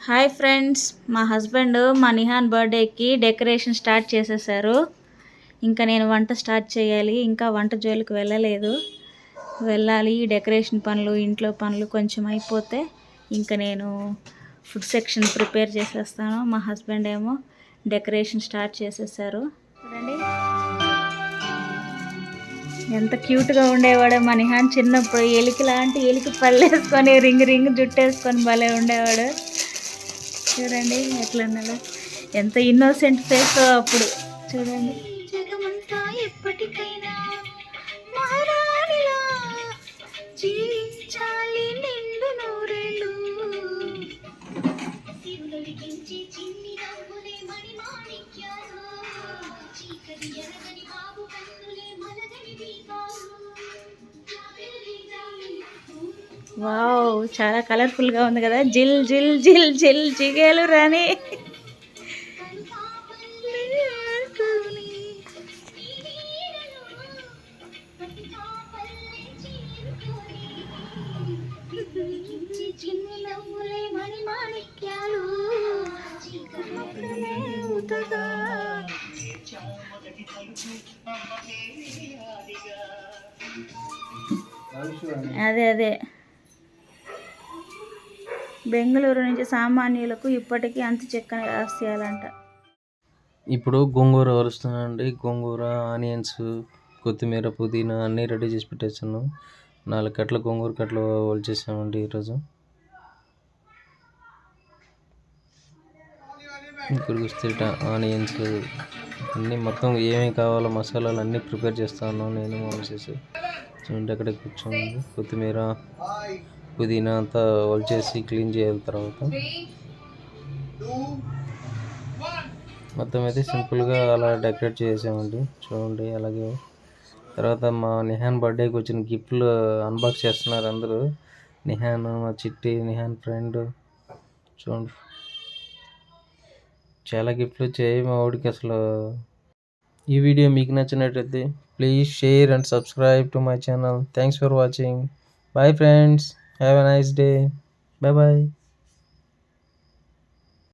Hi friends, మా husband మా నిహాన్ బర్త్డేకి డెకరేషన్ స్టార్ట్ చేసేసారు. ఇంకా నేను వంట స్టార్ట్ చేయాలి. ఇంకా వంట జోలికి వెళ్ళాలి. డెకరేషన్ పనులు, ఇంట్లో పనులు కొంచెం అయిపోతే ఇంకా నేను ఫుడ్ సెక్షన్ ప్రిపేర్ చేసేస్తాను. మా హస్బెండ్ ఏమో డెకరేషన్ స్టార్ట్ చేసేసారు. చూడండి ఎంత క్యూట్గా ఉండేవాడు మా నిహాన్. చిన్నప్పుడు ఎలికి పళ్ళేసుకొని రింగ్ జుట్టేసుకొని భలే ఉండేవాడు. చూడండి ఎట్లా ఉన్నాడు, ఎంత ఇన్నోసెంట్ ఫేస్ అప్పుడు. చూడండి, జగమంతా ఎప్పటికైనా మహారాణిలా జీవించాలి నిండు నూరేళ్ళు. చిన్ని నవ్వులే మణి మాణిక్యాలు, చీకటి ఎరగని బాబు కన్నులే మలగని దీపాలు. వావ్, చాలా కలర్ఫుల్గా ఉంది కదా. జిల్ జిల్ జిల్ జిల్ జిగేలు రాని. అదే బెంగళూరు నుంచి సామాన్యులకు ఇప్పటికీ అంతు చెక్కని రహస్యాలంట. ఇప్పుడు గోంగూర వలుస్తున్నానండి. గోంగూర, ఆనియన్స్, కొత్తిమీర, పుదీనా అన్నీ రెడీ చేసి పెట్టేసాను. 4 కట్టలు గోంగూర కట్టలు వలిచేసామండి ఈరోజు. ఇప్పుడు వస్తే ఆనియన్స్ అన్నీ మొత్తం ఏమేమి కావాలో మసాలాలు అన్నీ ప్రిపేర్ చేస్తాను నేను, మా మిసెస్. చూడండి అక్కడ కూర్చోండి. కొత్తిమీర, పుదీనా అంతా వలిచేసి క్లీన్ చేయాలి. తర్వాత మొత్తం అయితే సింపుల్గా అలా డెకరేట్ చేసామండి. చూడండి అలాగే. తర్వాత మా నిహాన్ బర్త్డేకి వచ్చిన గిఫ్ట్లు అన్బాక్స్ చేస్తున్నారు అందరూ. నిహాన్, మా చిట్టి, నిహాన్ ఫ్రెండ్. చూడండి చాలా గిఫ్ట్లు వచ్చాయి మా వాడికి అసలు. ఈ వీడియో మీకు నచ్చినట్లయితే please share and subscribe to my channel. Thanks for watching. Bye friends. Have a nice day. Bye bye.